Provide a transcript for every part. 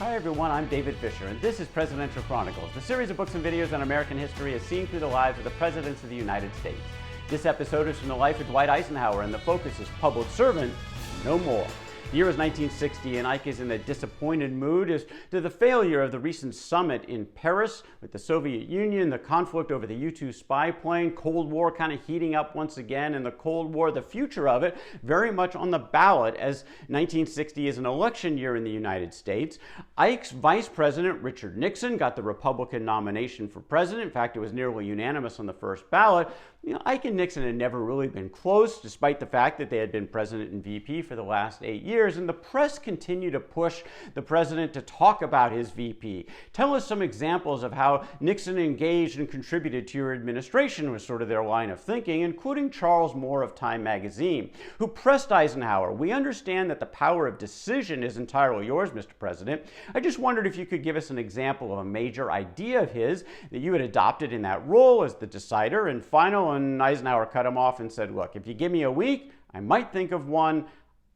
Hi everyone, I'm David Fisher, and this is Presidential Chronicles, the series of books and videos on American history as seen through the lives of the presidents of the United States. This episode is from the life of Dwight Eisenhower, and the focus is public servant, no more. The year is 1960, and Ike is in a disappointed mood as to the failure of the recent summit in Paris with the Soviet Union, the conflict over the U-2 spy plane, Cold War kind of heating up once again, and the Cold War, the future of it, very much on the ballot as 1960 is an election year in the United States. Ike's vice president, Richard Nixon, got the Republican nomination for president. In fact, it was nearly unanimous on the first ballot. Ike and Nixon had never really been close, despite the fact that they had been president and VP for the last 8 years, and the press continued to push the president to talk about his VP. Tell us some examples of how Nixon engaged and contributed to your administration was sort of their line of thinking, including Charles Moore of Time magazine, who pressed Eisenhower. We understand that the power of decision is entirely yours, Mr. President. I just wondered if you could give us an example of a major idea of his that you had adopted in that role as the decider and final. And Eisenhower cut him off and said, look, if you give me a week, I might think of one.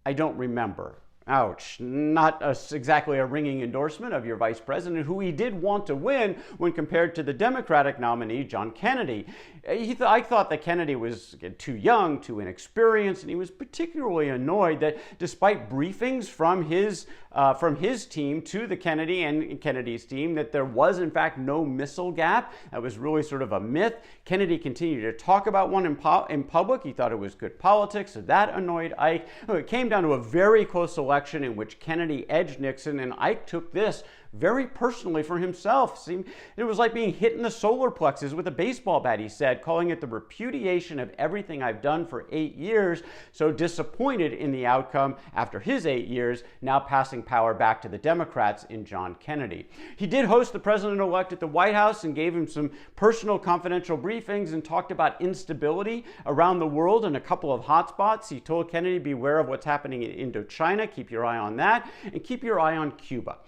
I don't remember. Ouch. Not exactly a ringing endorsement of your vice president, who he did want to win when compared to the Democratic nominee, John Kennedy. I thought that Kennedy was too young, too inexperienced, and he was particularly annoyed that despite briefings from his team to the Kennedy and Kennedy's team that there was in fact no missile gap. That was really sort of a myth. Kennedy continued to talk about one in public. He thought it was good politics, so that annoyed Ike. It came down to a very close election in which Kennedy edged Nixon, and Ike took this very personally for himself. It was like being hit in the solar plexus with a baseball bat, he said, calling it the repudiation of everything I've done for 8 years. So disappointed in the outcome after his 8 years, now passing power back to the Democrats in John Kennedy. He did host the president-elect at the White House and gave him some personal confidential briefings and talked about instability around the world and a couple of hotspots. He told Kennedy, beware of what's happening in Indochina, keep your eye on that, and keep your eye on Cuba.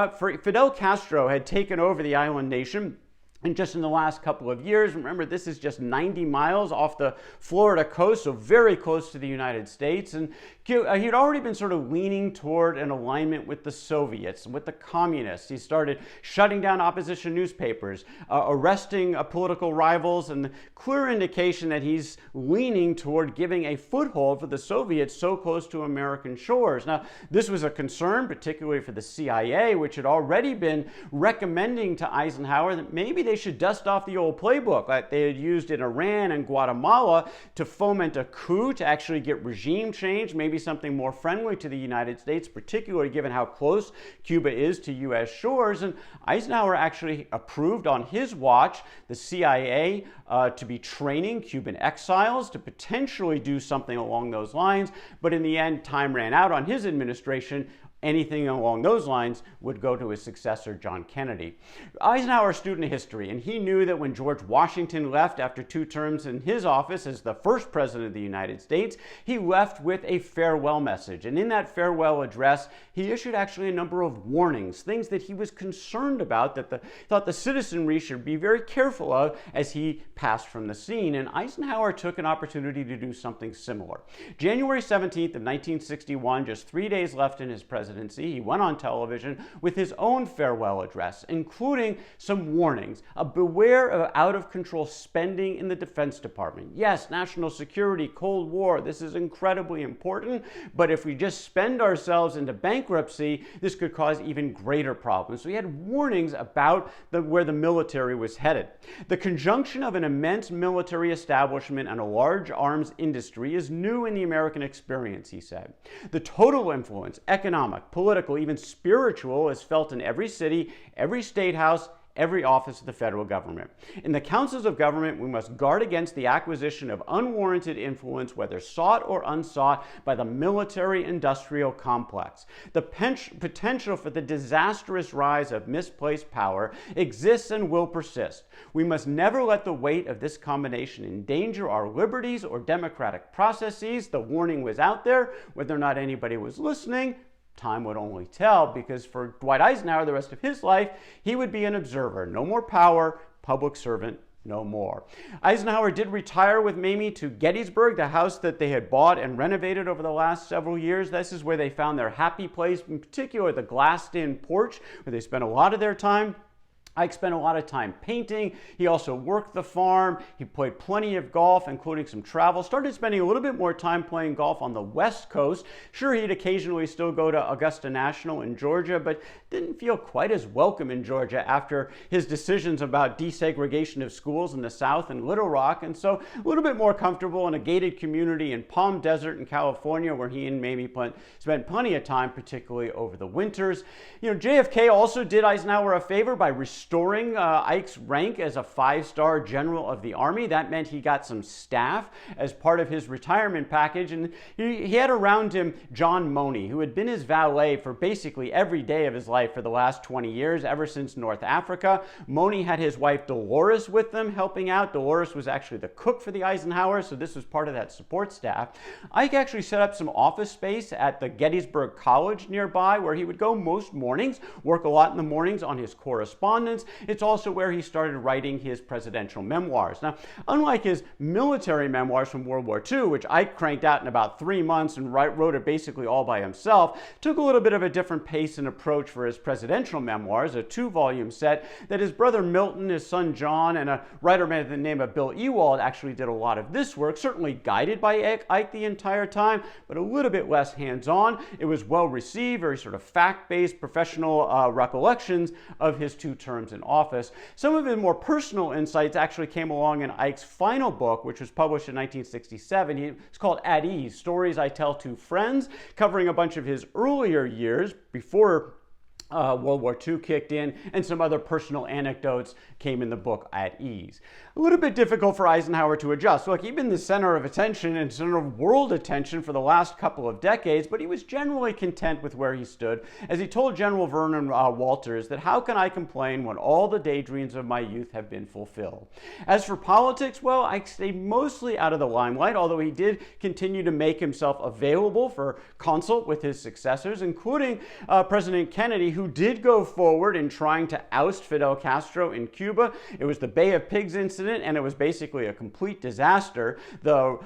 Fidel Castro had taken over the island nation. And just in the last couple of years, remember, this is just 90 miles off the Florida coast, so very close to the United States. And he had already been sort of leaning toward an alignment with the Soviets, with the communists. He started shutting down opposition newspapers, arresting political rivals, and the clear indication that he's leaning toward giving a foothold for the Soviets so close to American shores. Now, this was a concern, particularly for the CIA, which had already been recommending to Eisenhower that maybe they should dust off the old playbook like they had used in Iran and Guatemala to foment a coup, to actually get regime change, maybe something more friendly to the United States, particularly given how close Cuba is to U.S. shores. And Eisenhower actually approved on his watch the CIA to be training Cuban exiles to potentially do something along those lines. But in the end, time ran out on his administration. Anything along those lines would go to his successor, John Kennedy. Eisenhower, a student of history, and he knew that when George Washington left after 2 terms in his office as the first president of the United States, he left with a farewell message. And in that farewell address, he issued actually a number of warnings, things that he was concerned about, that thought the citizenry should be very careful of as he passed from the scene. And Eisenhower took an opportunity to do something similar. January 17th of 1961, just 3 days left in his presidency, he went on television with his own farewell address, including some warnings. Beware of out-of-control spending in the Defense Department. Yes, national security, Cold War, this is incredibly important, but if we just spend ourselves into bankruptcy, this could cause even greater problems. So he had warnings about where the military was headed. The conjunction of an immense military establishment and a large arms industry is new in the American experience, he said. The total influence, economic, political, even spiritual, is felt in every city, every state house, every office of the federal government. In the councils of government, we must guard against the acquisition of unwarranted influence, whether sought or unsought, by the military-industrial complex. The potential for the disastrous rise of misplaced power exists and will persist. We must never let the weight of this combination endanger our liberties or democratic processes. The warning was out there. Whether or not anybody was listening, time would only tell, because for Dwight Eisenhower, the rest of his life, he would be an observer. No more power, public servant, no more. Eisenhower did retire with Mamie to Gettysburg, the house that they had bought and renovated over the last several years. This is where they found their happy place, in particular the glassed-in porch, where they spent a lot of their time. Ike spent a lot of time painting. He also worked the farm. He played plenty of golf, including some travel. Started spending a little bit more time playing golf on the West Coast. Sure, he'd occasionally still go to Augusta National in Georgia, but didn't feel quite as welcome in Georgia after his decisions about desegregation of schools in the South and Little Rock. And so a little bit more comfortable in a gated community in Palm Desert in California, where he and Mamie spent plenty of time, particularly over the winters. You know, JFK also did Eisenhower a favor by restoring Ike's rank as a 5-star general of the Army. That meant he got some staff as part of his retirement package, and he had around him John Moaney, who had been his valet for basically every day of his life for the last 20 years, ever since North Africa. Moaney had his wife Delores with them, helping out. Delores was actually the cook for the Eisenhowers, so this was part of that support staff. Ike actually set up some office space at the Gettysburg College nearby, where he would go most mornings, work a lot in the mornings on his correspondence. It's also where he started writing his presidential memoirs. Now, unlike his military memoirs from World War II, which Ike cranked out in about 3 months and wrote it basically all by himself, took a little bit of a different pace and approach for his presidential memoirs, a 2-volume set that his brother Milton, his son John, and a writer by the name of Bill Ewald actually did a lot of this work, certainly guided by Ike the entire time, but a little bit less hands-on. It was well received, very sort of fact-based professional recollections of his 2 terms in office. Some of his more personal insights actually came along in Ike's final book, which was published in 1967. It's called At Ease, Stories I Tell to Friends, covering a bunch of his earlier years before World War II kicked in, and some other personal anecdotes came in the book At Ease. A little bit difficult for Eisenhower to adjust. Look, he'd been the center of attention and center of world attention for the last couple of decades, but he was generally content with where he stood, as he told General Vernon Walters that, "How can I complain when all the daydreams of my youth have been fulfilled?" As for politics, well, Ike stayed mostly out of the limelight, although he did continue to make himself available for consult with his successors, including President Kennedy, who did go forward in trying to oust Fidel Castro in Cuba. It was the Bay of Pigs incident, and it was basically a complete disaster. The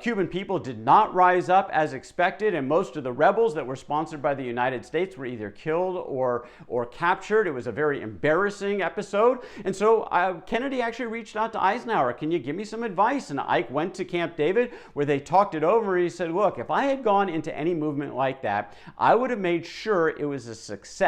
Cuban people did not rise up as expected, and most of the rebels that were sponsored by the United States were either killed or captured. It was a very embarrassing episode, and so Kennedy actually reached out to Eisenhower. "Can you give me some advice?" And Ike went to Camp David, where they talked it over, and he said, "Look, if I had gone into any movement like that, I would have made sure it was a success.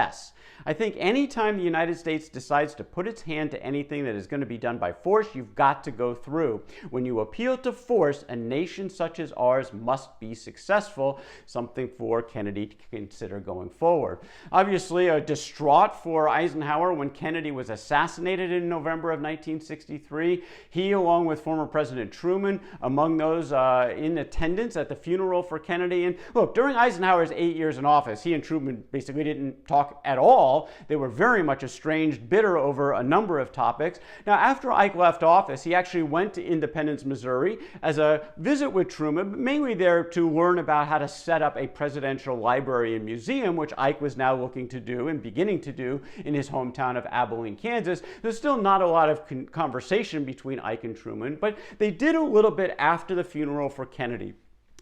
I think anytime the United States decides to put its hand to anything that is going to be done by force, you've got to go through. When you appeal to force, a nation such as ours must be successful," something for Kennedy to consider going forward. Obviously, distraught for Eisenhower when Kennedy was assassinated in November of 1963. He, along with former President Truman, among those in attendance at the funeral for Kennedy. And look, during Eisenhower's 8 years in office, he and Truman basically didn't talk at all. They were very much estranged, bitter over a number of topics. Now, after Ike left office, he actually went to Independence, Missouri as a visit with Truman, but mainly there to learn about how to set up a presidential library and museum, which Ike was now looking to do and beginning to do in his hometown of Abilene, Kansas. There's still not a lot of conversation between Ike and Truman, but they did a little bit after the funeral for Kennedy.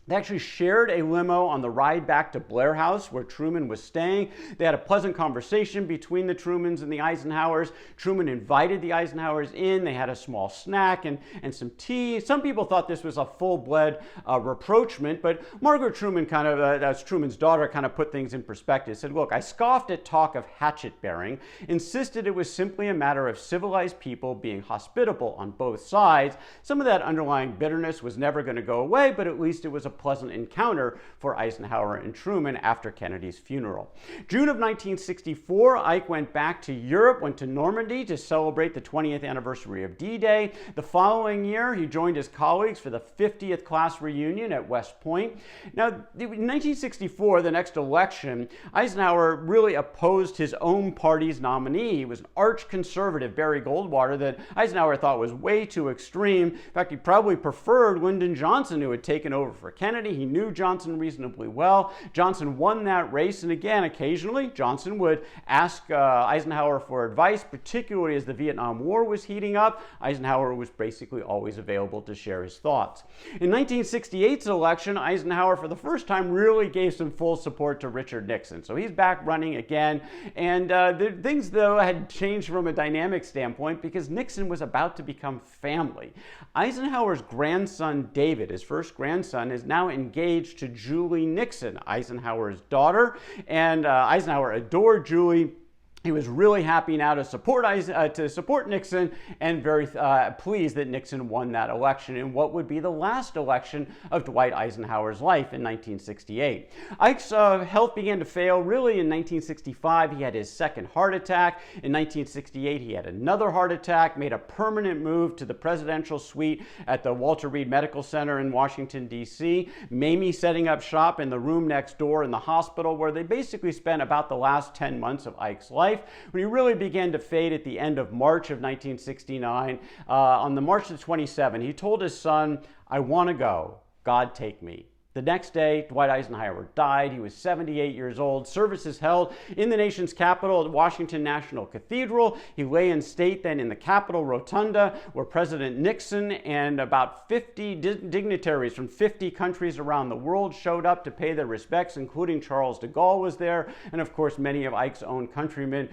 They actually shared a limo on the ride back to Blair House, where Truman was staying. They had a pleasant conversation between the Trumans and the Eisenhowers. Truman invited the Eisenhowers in. They had a small snack and some tea. Some people thought this was a full-blood rapprochement, but Margaret Truman as Truman's daughter, kind of put things in perspective. Said, "Look, I scoffed at talk of hatchet-bearing, insisted it was simply a matter of civilized people being hospitable on both sides. Some of that underlying bitterness was never going to go away, but at least it was a pleasant encounter for Eisenhower and Truman after Kennedy's funeral." June of 1964, Ike went back to Europe, went to Normandy to celebrate the 20th anniversary of D-Day. The following year, he joined his colleagues for the 50th class reunion at West Point. Now, in 1964, the next election, Eisenhower really opposed his own party's nominee. He was an arch-conservative, Barry Goldwater, that Eisenhower thought was way too extreme. In fact, he probably preferred Lyndon Johnson, who had taken over for Kennedy. Kennedy. He knew Johnson reasonably well. Johnson won that race, and again, occasionally, Johnson would ask Eisenhower for advice, particularly as the Vietnam War was heating up. Eisenhower was basically always available to share his thoughts. In 1968's election, Eisenhower, for the first time, really gave some full support to Richard Nixon. So he's back running again, and things, though, had changed from a dynamic standpoint because Nixon was about to become family. Eisenhower's grandson, David, his first grandson, is now engaged to Julie Nixon, Eisenhower's daughter, and Eisenhower adored Julie. He was really happy now to support Nixon, and very pleased that Nixon won that election in what would be the last election of Dwight Eisenhower's life in 1968. Ike's health began to fail really in 1965. He had his second heart attack. In 1968, he had another heart attack, made a permanent move to the presidential suite at the Walter Reed Medical Center in Washington, D.C. Mamie setting up shop in the room next door in the hospital, where they basically spent about the last 10 months of Ike's life. When he really began to fade at the end of March of 1969, on the March of 27, he told his son, "I want to go. God take me." The next day, Dwight Eisenhower died. He was 78 years old. Services held in the nation's capital at Washington National Cathedral. He lay in state then in the Capitol Rotunda, where President Nixon and about 50 dignitaries from 50 countries around the world showed up to pay their respects, including Charles de Gaulle was there, and of course many of Ike's own countrymen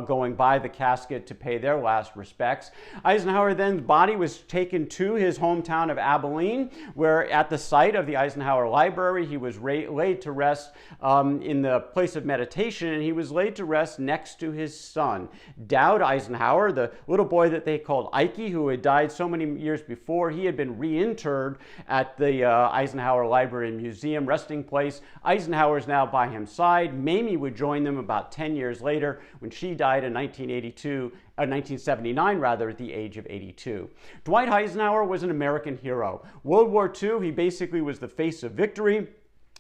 going by the casket to pay their last respects. Eisenhower then's body was taken to his hometown of Abilene, where at the site of the Eisenhower Library, he was laid to rest in the place of meditation, and he was laid to rest next to his son, Doud Eisenhower, the little boy that they called Icky, who had died so many years before. He had been reinterred at the Eisenhower Library and Museum resting place. Eisenhower's now by his side. Mamie would join them about 10 years later when she died in 1979 at the age of 82. Dwight Eisenhower was an American hero. World War II, he basically was the face of victory.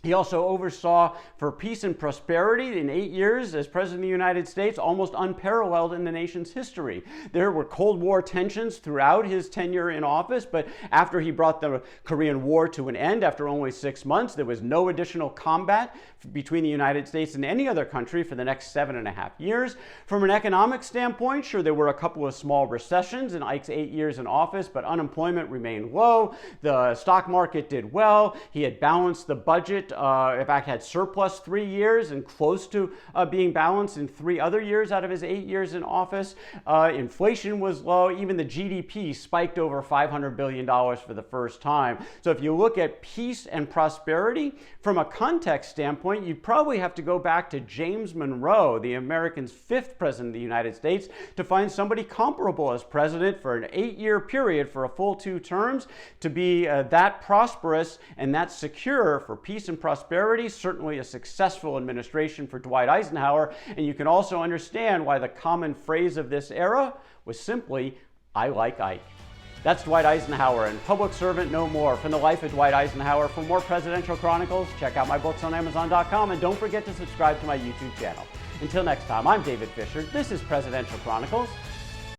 He also oversaw for peace and prosperity in 8 years as President of the United States, almost unparalleled in the nation's history. There were Cold War tensions throughout his tenure in office, but after he brought the Korean War to an end, after only 6 months, there was no additional combat between the United States and any other country for the next 7.5 years. From an economic standpoint, sure, there were a couple of small recessions in Ike's 8 years in office, but unemployment remained low. The stock market did well. He had balanced the budget. In fact, had surplus 3 years and close to being balanced in 3 other years out of his 8 years in office. Inflation was low. Even the GDP spiked over $500 billion for the first time. So if you look at peace and prosperity, from a context standpoint, you probably have to go back to James Monroe, the American's 5th president of the United States, to find somebody comparable as president for an 8-year period for a full 2 terms, to be that prosperous and that secure for peace and prosperity. Certainly a successful administration for Dwight Eisenhower, and you can also understand why the common phrase of this era was simply, "I like Ike." That's Dwight Eisenhower and Public Servant No More, from the life of Dwight Eisenhower. For more presidential chronicles, check out my books on Amazon.com, and don't forget to subscribe to my YouTube channel. Until next time, I'm David Fisher. This is Presidential Chronicles.